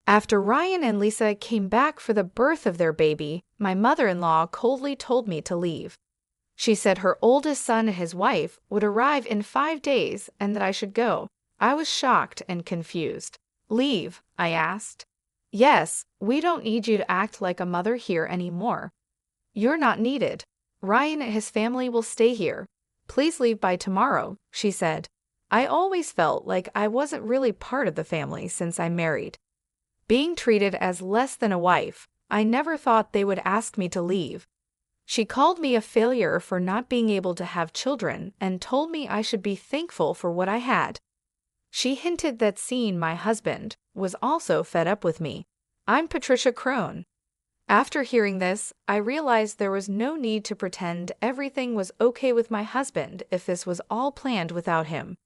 After Ryan and Lisa came back for the birth of their baby, my mother-in-law coldly told me to leave. She said her oldest son and his wife would arrive in 5 days and that I should go. I was shocked and confused. "Leave?" I asked. "Yes, we don't need you to act like a mother here anymore. You're not needed. Ryan and his family will stay here. Please leave by tomorrow," she said. I always felt like I wasn't really part of the family since I married. Being treated as less than a wife, I never thought they would ask me to leave. She called me a failure for not being able to have children and told me I should be thankful for what I had. She hinted that seeing my husband was also fed up with me. I'm Patricia Crone. After hearing this, I realized there was no need to pretend everything was okay with my husband if this was all planned without him.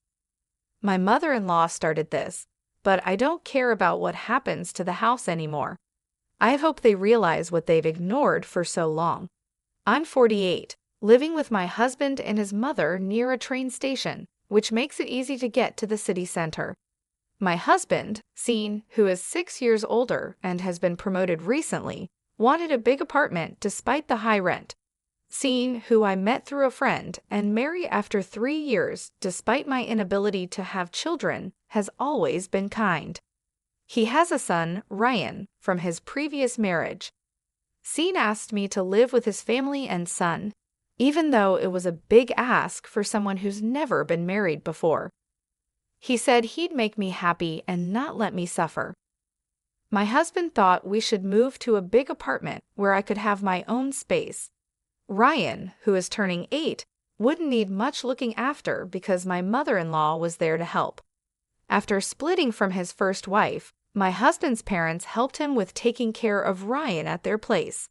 My mother-in-law started this, but I don't care about what happens to the house anymore. I hope they realize what they've ignored for so long. I'm 48, living with my husband and his mother near a train station, which makes it easy to get to the city center. My husband, Sean, who is 6 years older and has been promoted recently, wanted a big apartment despite the high rent. Sean, who I met through a friend and married after 3 years despite my inability to have children, has always been kind. He has a son, Ryan, from his previous marriage. Sean asked me to live with his family and son, even though it was a big ask for someone who's never been married before. He said he'd make me happy and not let me suffer. My husband thought we should move to a big apartment where I could have my own space. Ryan, who is turning 8, wouldn't need much looking after because my mother-in-law was there to help. After splitting from his first wife, my husband's parents helped him with taking care of Ryan at their place.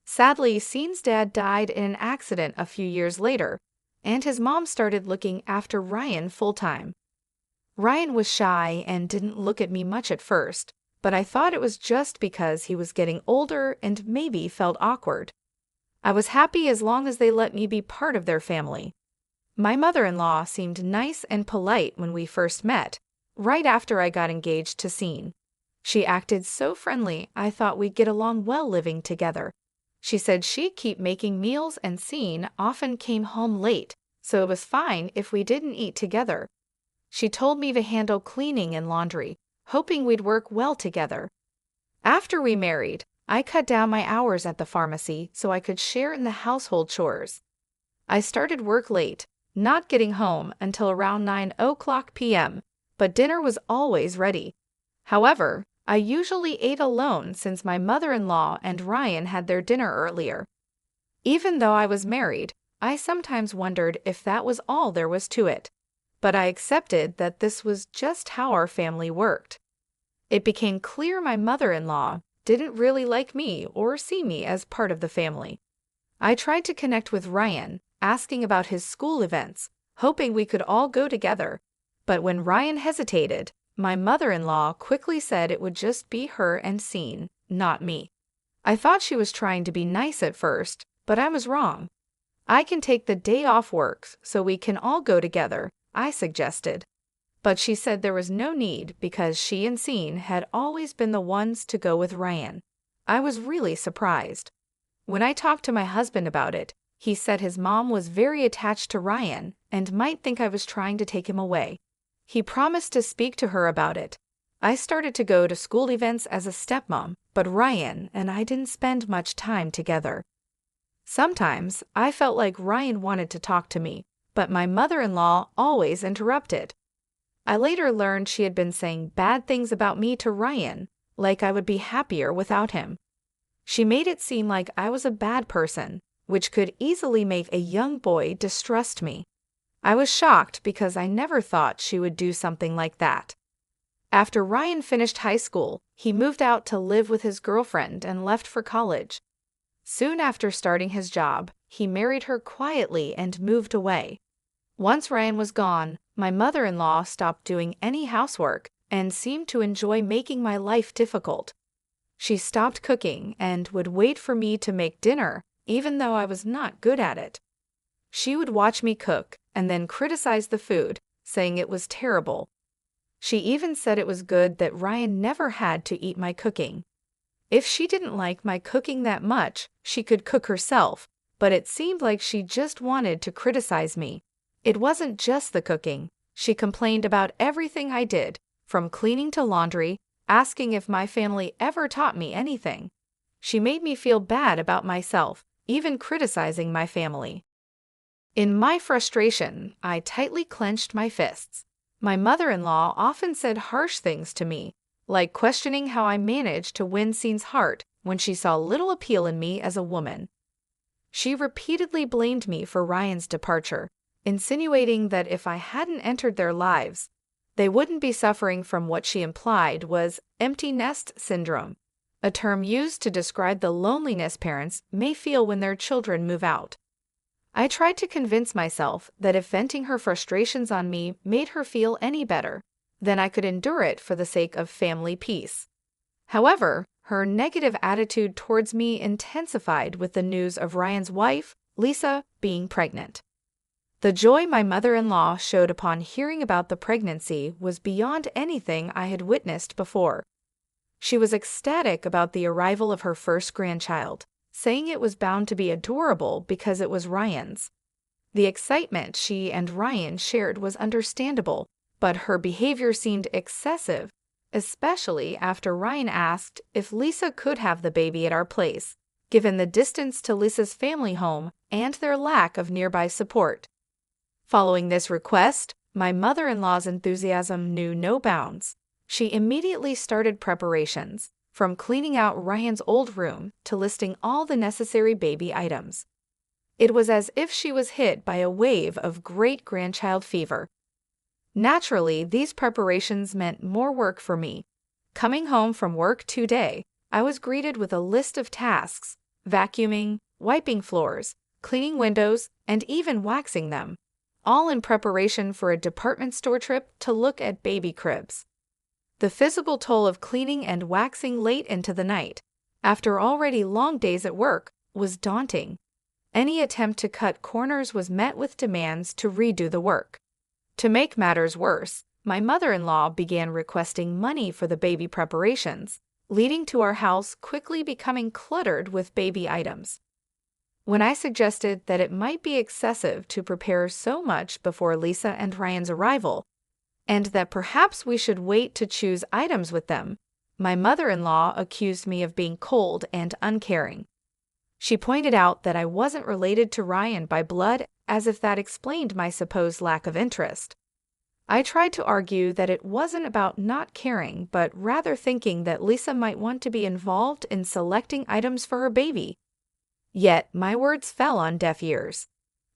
Sadly, Sean's dad died in an accident a few years later, and his mom started looking after Ryan full-time. Ryan was shy and didn't look at me much at first, but I thought it was just because he was getting older and maybe felt awkward. I was happy as long as they let me be part of their family. My mother-in-law seemed nice and polite when we first met, right after I got engaged to Sean. She acted so friendly I thought we'd get along well living together. She said she'd keep making meals and Sean often came home late, so it was fine if we didn't eat together. She told me to handle cleaning and laundry, hoping we'd work well together. After we married, I cut down my hours at the pharmacy so I could share in the household chores. I started work late, not getting home until around 9:00 p.m., but dinner was always ready. However, I usually ate alone since my mother-in-law and Ryan had their dinner earlier. Even though I was married, I sometimes wondered if that was all there was to it. But I accepted that this was just how our family worked. It became clear my mother-in-law didn't really like me or see me as part of the family. I tried to connect with Ryan, asking about his school events, hoping we could all go together. But when Ryan hesitated, my mother-in-law quickly said it would just be her and Sean, not me. I thought she was trying to be nice at first, but I was wrong. "I can take the day off work so we can all go together," I suggested. But she said there was no need because she and Sean had always been the ones to go with Ryan. I was really surprised. When I talked to my husband about it, he said his mom was very attached to Ryan and might think I was trying to take him away. He promised to speak to her about it. I started to go to school events as a stepmom, but Ryan and I didn't spend much time together. Sometimes I felt like Ryan wanted to talk to me, but my mother-in-law always interrupted. I later learned she had been saying bad things about me to Ryan, like I would be happier without him. She made it seem like I was a bad person, which could easily make a young boy distrust me. I was shocked because I never thought she would do something like that. After Ryan finished high school, he moved out to live with his girlfriend and left for college. Soon after starting his job, he married her quietly and moved away. Once Ryan was gone, my mother-in-law stopped doing any housework and seemed to enjoy making my life difficult. She stopped cooking and would wait for me to make dinner, even though I was not good at it. She would watch me cook and then criticize the food, saying it was terrible. She even said it was good that Ryan never had to eat my cooking. If she didn't like my cooking that much, she could cook herself, but it seemed like she just wanted to criticize me. It wasn't just the cooking. She complained about everything I did, from cleaning to laundry, asking if my family ever taught me anything. She made me feel bad about myself, even criticizing my family. In my frustration, I tightly clenched my fists. My mother-in-law often said harsh things to me, like questioning how I managed to win Scene's heart when she saw little appeal in me as a woman. She repeatedly blamed me for Ryan's departure, insinuating that if I hadn't entered their lives, they wouldn't be suffering from what she implied was empty nest syndrome, a term used to describe the loneliness parents may feel when their children move out. I tried to convince myself that if venting her frustrations on me made her feel any better, then I could endure it for the sake of family peace. However, her negative attitude towards me intensified with the news of Ryan's wife, Lisa, being pregnant. The joy my mother-in-law showed upon hearing about the pregnancy was beyond anything I had witnessed before. She was ecstatic about the arrival of her first grandchild, saying it was bound to be adorable because it was Ryan's. The excitement she and Ryan shared was understandable, but her behavior seemed excessive, especially after Ryan asked if Lisa could have the baby at our place, given the distance to Lisa's family home and their lack of nearby support. Following this request, my mother-in-law's enthusiasm knew no bounds. She immediately started preparations, from cleaning out Ryan's old room to listing all the necessary baby items. It was as if she was hit by a wave of great-grandchild fever. Naturally, these preparations meant more work for me. Coming home from work today, I was greeted with a list of tasks: vacuuming, wiping floors, cleaning windows, and even waxing them, all in preparation for a department store trip to look at baby cribs. The physical toll of cleaning and waxing late into the night, after already long days at work, was daunting. Any attempt to cut corners was met with demands to redo the work. To make matters worse, my mother-in-law began requesting money for the baby preparations, leading to our house quickly becoming cluttered with baby items. When I suggested that it might be excessive to prepare so much before Lisa and Ryan's arrival, and that perhaps we should wait to choose items with them, my mother-in-law accused me of being cold and uncaring. She pointed out that I wasn't related to Ryan by blood, as if that explained my supposed lack of interest. I tried to argue that it wasn't about not caring, but rather thinking that Lisa might want to be involved in selecting items for her baby. Yet my words fell on deaf ears.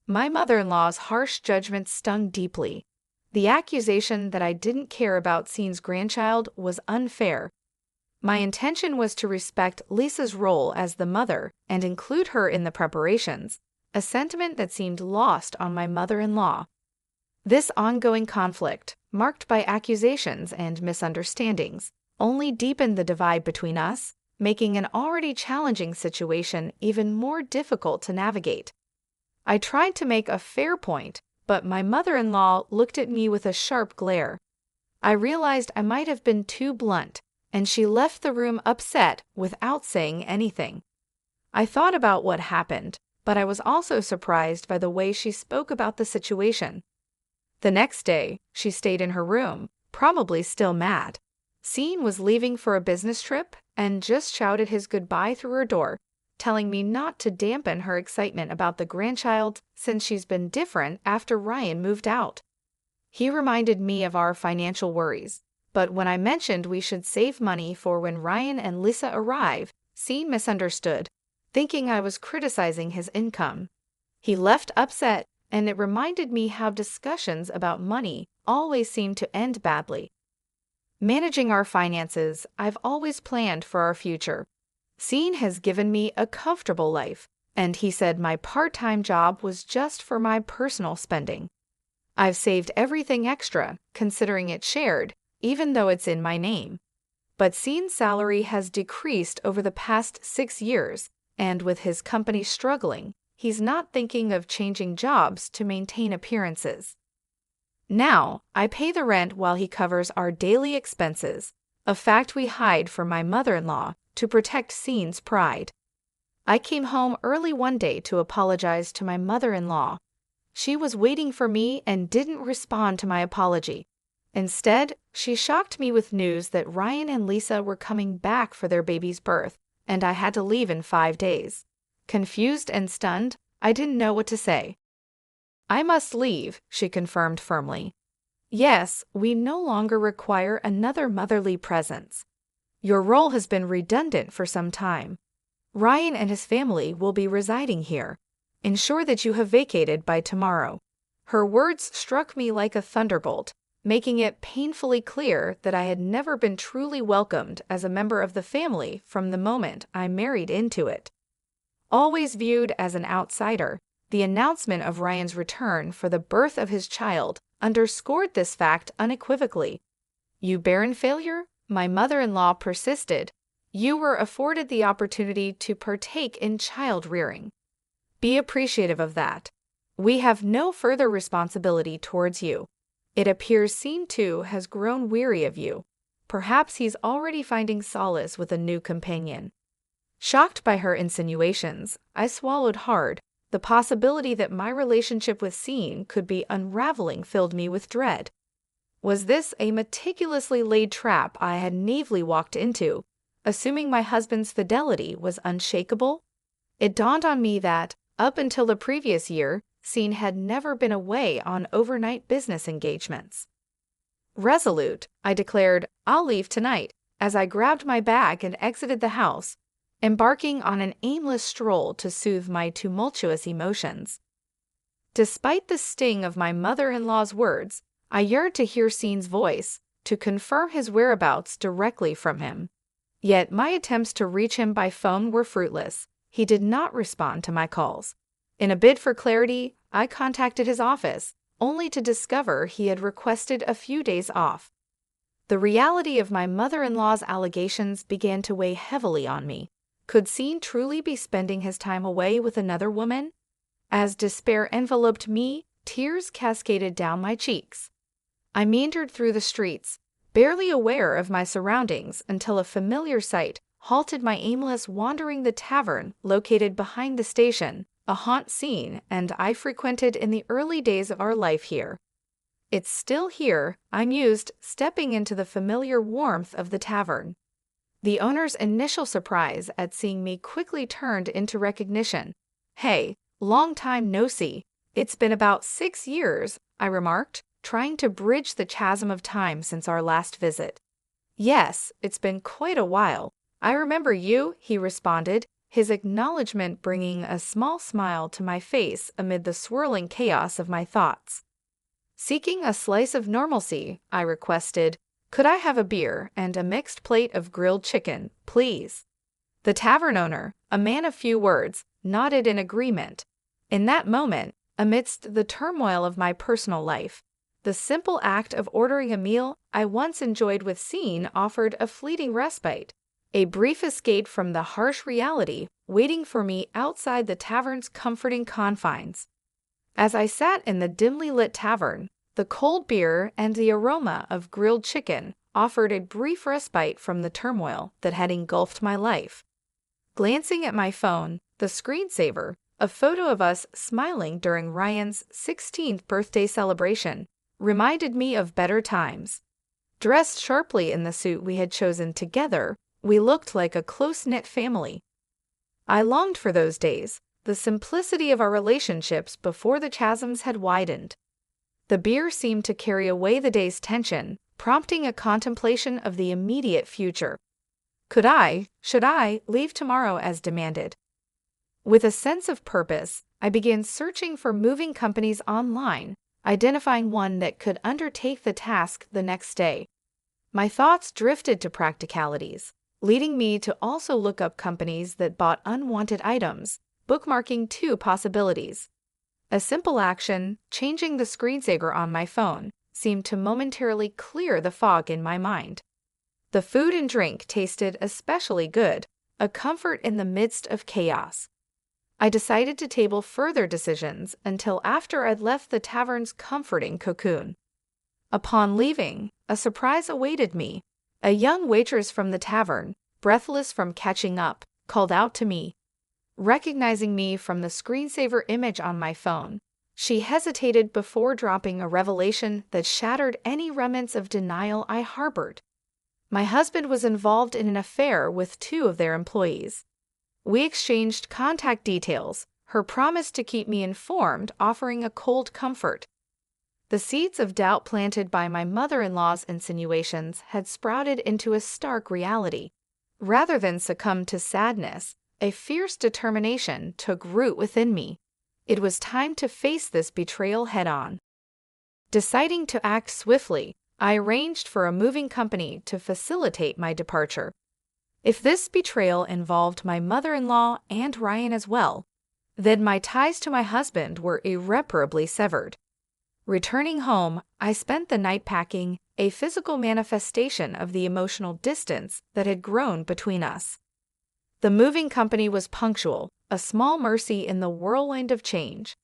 My mother-in-law's harsh judgment stung deeply. The accusation that I didn't care about Scene's grandchild was unfair. My intention was to respect Lisa's role as the mother and include her in the preparations, a sentiment that seemed lost on my mother-in-law. This ongoing conflict, marked by accusations and misunderstandings, only deepened the divide between us, making an already challenging situation even more difficult to navigate. I tried to make a fair point, but my mother-in-law looked at me with a sharp glare. I realized I might have been too blunt, and she left the room upset without saying anything. I thought about what happened, but I was also surprised by the way she spoke about the situation. The next day, she stayed in her room, probably still mad. Scene was leaving for a business trip and just shouted his goodbye through her door, telling me not to dampen her excitement about the grandchild since she's been different after Ryan moved out. He reminded me of our financial worries, but when I mentioned we should save money for when Ryan and Lisa arrive, Scene misunderstood, thinking I was criticizing his income. He left upset, and it reminded me how discussions about money always seem to end badly. Managing our finances, I've always planned for our future. Scene has given me a comfortable life, and he said my part-time job was just for my personal spending. I've saved everything extra, considering it shared, even though it's in my name. But Scene's salary has decreased over the past 6 years, and with his company struggling, he's not thinking of changing jobs to maintain appearances. Now, I pay the rent while he covers our daily expenses, a fact we hide from my mother-in-law to protect Scene's pride. I came home early one day to apologize to my mother-in-law. She was waiting for me and didn't respond to my apology. Instead, she shocked me with news that Ryan and Lisa were coming back for their baby's birth, and I had to leave in 5 days. Confused and stunned, I didn't know what to say. "I must leave," she confirmed firmly. "Yes, we no longer require another motherly presence. Your role has been redundant for some time. Ryan and his family will be residing here. Ensure that you have vacated by tomorrow." Her words struck me like a thunderbolt, making it painfully clear that I had never been truly welcomed as a member of the family from the moment I married into it. Always viewed as an outsider, the announcement of Ryan's return for the birth of his child underscored this fact unequivocally. "You barren failure?" my mother-in-law persisted. "You were afforded the opportunity to partake in child-rearing. Be appreciative of that. We have no further responsibility towards you. It appears Scene 2 has grown weary of you. Perhaps he's already finding solace with a new companion." Shocked by her insinuations, I swallowed hard. The possibility that my relationship with Scene could be unraveling filled me with dread. Was this a meticulously laid trap I had naively walked into, assuming my husband's fidelity was unshakable? It dawned on me that, up until the previous year, Scene had never been away on overnight business engagements. Resolute, I declared, "I'll leave tonight," as I grabbed my bag and exited the house, embarking on an aimless stroll to soothe my tumultuous emotions. Despite the sting of my mother-in-law's words, I yearned to hear Scene's voice, to confirm his whereabouts directly from him. Yet my attempts to reach him by phone were fruitless. He did not respond to my calls. In a bid for clarity, I contacted his office, only to discover he had requested a few days off. The reality of my mother-in-law's allegations began to weigh heavily on me. Could Scene truly be spending his time away with another woman? As despair enveloped me, tears cascaded down my cheeks. I meandered through the streets, barely aware of my surroundings until a familiar sight halted my aimless wandering. The tavern located behind the station, a haunt Scene and I frequented in the early days of our life here. "It's still here," I mused, stepping into the familiar warmth of the tavern. The owner's initial surprise at seeing me quickly turned into recognition. "Hey, long time no see. It's been about 6 years," I remarked, trying to bridge the chasm of time since our last visit. "Yes, it's been quite a while. I remember you," he responded, his acknowledgement bringing a small smile to my face amid the swirling chaos of my thoughts. Seeking a slice of normalcy, I requested, "Could I have a beer and a mixed plate of grilled chicken, please?" The tavern owner, a man of few words, nodded in agreement. In that moment, amidst the turmoil of my personal life, the simple act of ordering a meal I once enjoyed with Scene offered a fleeting respite, a brief escape from the harsh reality waiting for me outside the tavern's comforting confines. As I sat in the dimly lit tavern, the cold beer and the aroma of grilled chicken offered a brief respite from the turmoil that had engulfed my life. Glancing at my phone, the screensaver, a photo of us smiling during Ryan's 16th birthday celebration, reminded me of better times. Dressed sharply in the suit we had chosen together, we looked like a close-knit family. I longed for those days, the simplicity of our relationships before the chasms had widened. The beer seemed to carry away the day's tension, prompting a contemplation of the immediate future. Should I leave tomorrow as demanded? With a sense of purpose, I began searching for moving companies online, identifying one that could undertake the task the next day. My thoughts drifted to practicalities, leading me to also look up companies that bought unwanted items, bookmarking 2 possibilities. A simple action, changing the screensaver on my phone, seemed to momentarily clear the fog in my mind. The food and drink tasted especially good, a comfort in the midst of chaos. I decided to table further decisions until after I'd left the tavern's comforting cocoon. Upon leaving, a surprise awaited me. A young waitress from the tavern, breathless from catching up, called out to me. Recognizing me from the screensaver image on my phone, she hesitated before dropping a revelation that shattered any remnants of denial I harbored. My husband was involved in an affair with two of their employees. We exchanged contact details, her promise to keep me informed offering a cold comfort. The seeds of doubt planted by my mother-in-law's insinuations had sprouted into a stark reality. Rather than succumb to sadness, a fierce determination took root within me. It was time to face this betrayal head-on. Deciding to act swiftly, I arranged for a moving company to facilitate my departure. If this betrayal involved my mother-in-law and Ryan as well, then my ties to my husband were irreparably severed. Returning home, I spent the night packing, a physical manifestation of the emotional distance that had grown between us. The moving company was punctual, a small mercy in the whirlwind of change.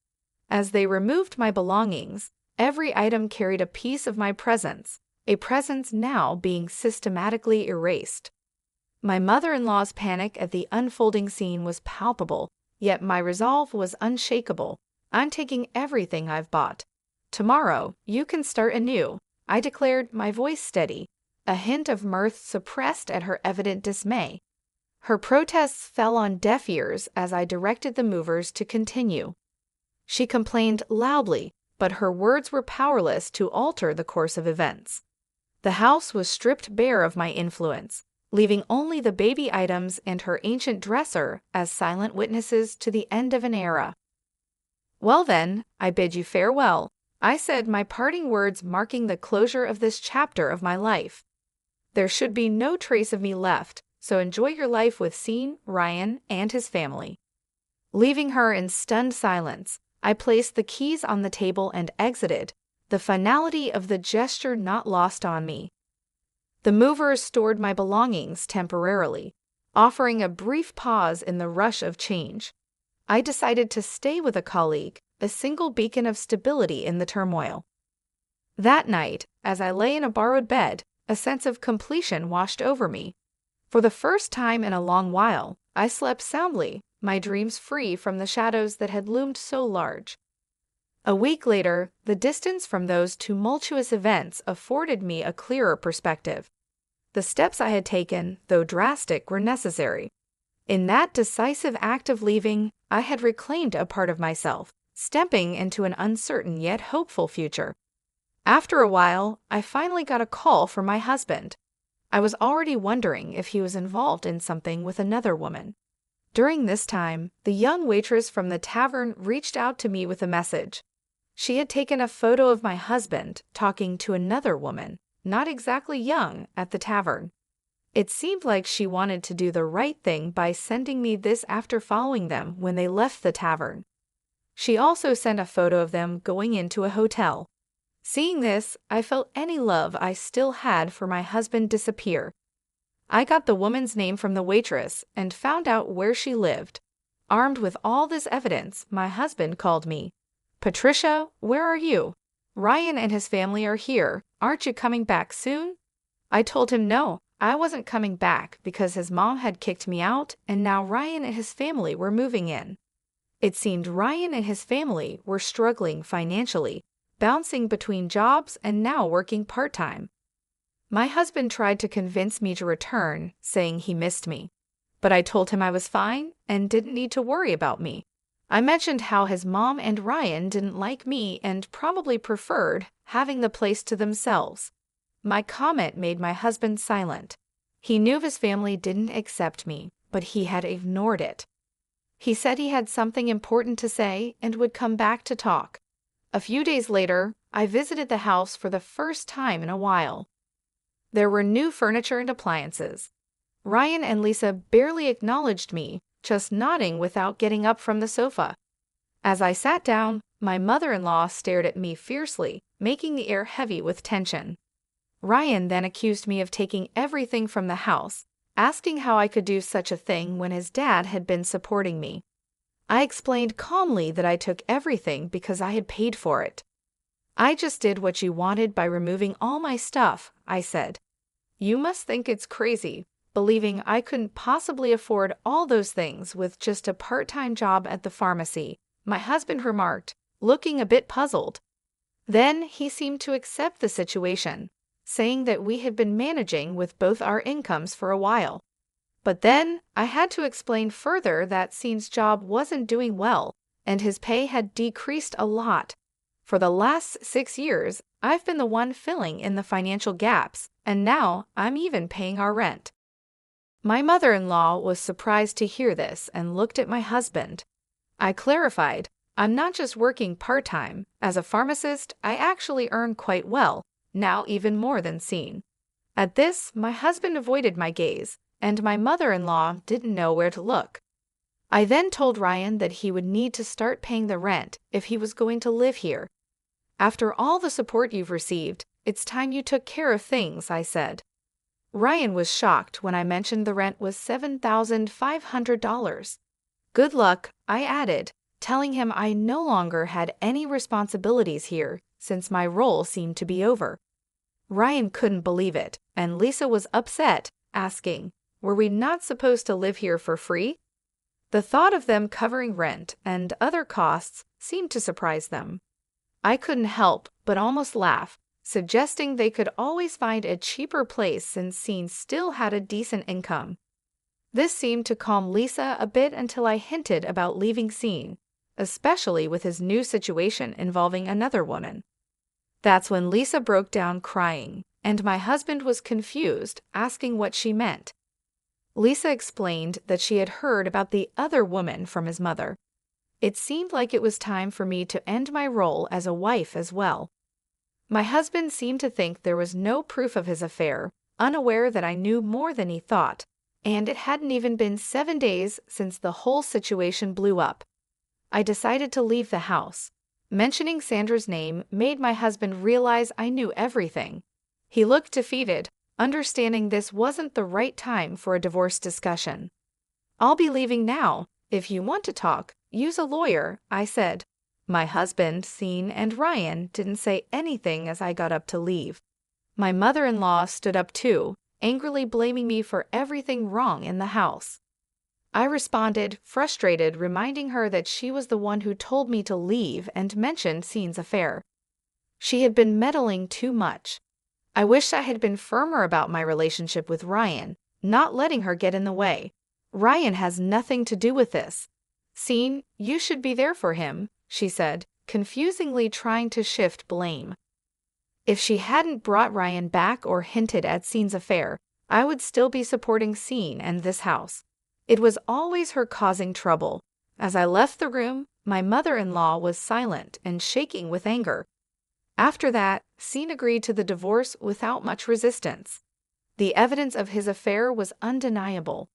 As they removed my belongings, every item carried a piece of my presence, a presence now being systematically erased. My mother-in-law's panic at the unfolding scene was palpable, yet my resolve was unshakable. I'm taking everything I've bought. Tomorrow, you can start anew, I declared, my voice steady, a hint of mirth suppressed at her evident dismay. Her protests fell on deaf ears as I directed the movers to continue. She complained loudly, but her words were powerless to alter the course of events. The house was stripped bare of my influence, leaving only the baby items and her ancient dresser as silent witnesses to the end of an era. Well then, I bid you farewell, I said, my parting words marking the closure of this chapter of my life. There should be no trace of me left, so enjoy your life with Sean, Ryan, and his family. Leaving her in stunned silence, I placed the keys on the table and exited, the finality of the gesture not lost on me. The movers stored my belongings temporarily, offering a brief pause in the rush of change. I decided to stay with a colleague, a single beacon of stability in the turmoil. That night, as I lay in a borrowed bed, a sense of completion washed over me. For the first time in a long while, I slept soundly, my dreams free from the shadows that had loomed so large. A week later, the distance from those tumultuous events afforded me a clearer perspective. The steps I had taken, though drastic, were necessary. In that decisive act of leaving, I had reclaimed a part of myself, stepping into an uncertain yet hopeful future. After a while, I finally got a call from my husband. I was already wondering if he was involved in something with another woman. During this time, the young waitress from the tavern reached out to me with a message. She had taken a photo of my husband talking to another woman, not exactly young, at the tavern. It seemed like she wanted to do the right thing by sending me this after following them when they left the tavern. She also sent a photo of them going into a hotel. Seeing this, I felt any love I still had for my husband disappear. I got the woman's name from the waitress and found out where she lived. Armed with all this evidence, my husband called me. "Patricia, where are you? Ryan and his family are here. Aren't you coming back soon?" I told him no, I wasn't coming back because his mom had kicked me out and now Ryan and his family were moving in. It seemed Ryan and his family were struggling financially, bouncing between jobs and now working part-time. My husband tried to convince me to return, saying he missed me. But I told him I was fine and didn't need to worry about me. I mentioned how his mom and Ryan didn't like me and probably preferred having the place to themselves. My comment made my husband silent. He knew his family didn't accept me, but he had ignored it. He said he had something important to say and would come back to talk. A few days later, I visited the house for the first time in a while. There were new furniture and appliances. Ryan and Lisa barely acknowledged me, just nodding without getting up from the sofa. As I sat down, my mother-in-law stared at me fiercely, making the air heavy with tension. Ryan then accused me of taking everything from the house, asking how I could do such a thing when his dad had been supporting me. I explained calmly that I took everything because I had paid for it. I just did what you wanted by removing all my stuff, I said. You must think it's crazy, believing I couldn't possibly afford all those things with just a part-time job at the pharmacy, my husband remarked, looking a bit puzzled. Then he seemed to accept the situation, saying that we had been managing with both our incomes for a while. But then I had to explain further that Scene's job wasn't doing well, and his pay had decreased a lot. For the last 6 years, I've been the one filling in the financial gaps, and now I'm even paying our rent. My mother-in-law was surprised to hear this and looked at my husband. I clarified, I'm not just working part-time. As a pharmacist, I actually earn quite well, now even more than Scene. At this, my husband avoided my gaze, and my mother-in-law didn't know where to look. I then told Ryan that he would need to start paying the rent if he was going to live here. After all the support you've received, it's time you took care of things, I said. Ryan was shocked when I mentioned the rent was $7,500. Good luck, I added, telling him I no longer had any responsibilities here since my role seemed to be over. Ryan couldn't believe it, and Lisa was upset, asking, were we not supposed to live here for free? The thought of them covering rent and other costs seemed to surprise them. I couldn't help but almost laugh, suggesting they could always find a cheaper place since Scene still had a decent income. This seemed to calm Lisa a bit until I hinted about leaving Scene, especially with his new situation involving another woman. That's when Lisa broke down crying, and my husband was confused, asking what she meant. Lisa explained that she had heard about the other woman from his mother. It seemed like it was time for me to end my role as a wife as well. My husband seemed to think there was no proof of his affair, unaware that I knew more than he thought, and it hadn't even been 7 days since the whole situation blew up. I decided to leave the house. Mentioning Sandra's name made my husband realize I knew everything. He looked defeated, understanding this wasn't the right time for a divorce discussion. I'll be leaving now. If you want to talk, use a lawyer, I said. My husband, Scene, and Ryan didn't say anything as I got up to leave. My mother-in-law stood up too, angrily blaming me for everything wrong in the house. I responded, frustrated, reminding her that she was the one who told me to leave and mentioned Scene's affair. She had been meddling too much. I wished I had been firmer about my relationship with Ryan, not letting her get in the way. Ryan has nothing to do with this. Scene, you should be there for him, she said, confusingly trying to shift blame. If she hadn't brought Ryan back or hinted at Scene's affair, I would still be supporting Scene and this house. It was always her causing trouble. As I left the room, my mother-in-law was silent and shaking with anger. After that, Scene agreed to the divorce without much resistance. The evidence of his affair was undeniable.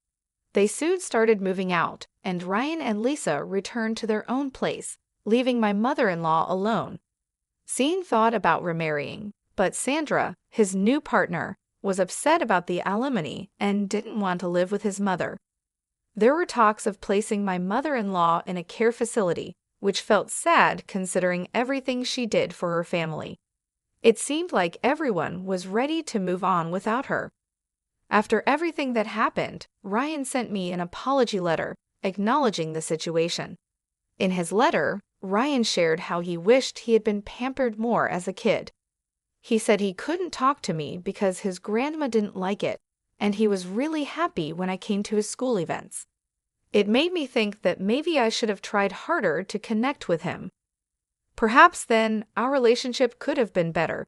They soon started moving out, and Ryan and Lisa returned to their own place, leaving my mother-in-law alone. Scene thought about remarrying, but Sandra, his new partner, was upset about the alimony and didn't want to live with his mother. There were talks of placing my mother-in-law in a care facility, which felt sad considering everything she did for her family. It seemed like everyone was ready to move on without her. After everything that happened, Ryan sent me an apology letter acknowledging the situation. In his letter, Ryan shared how he wished he had been pampered more as a kid. He said he couldn't talk to me because his grandma didn't like it, and he was really happy when I came to his school events. It made me think that maybe I should have tried harder to connect with him. Perhaps then our relationship could have been better.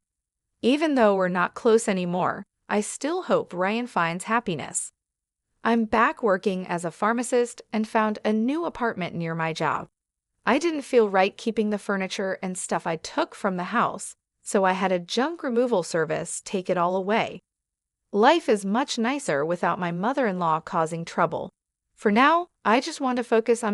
Even though we're not close anymore, I still hope Ryan finds happiness. I'm back working as a pharmacist and found a new apartment near my job. I didn't feel right keeping the furniture and stuff I took from the house, so I had a junk removal service take it all away. Life is much nicer without my mother-in-law causing trouble. For now, I just want to focus on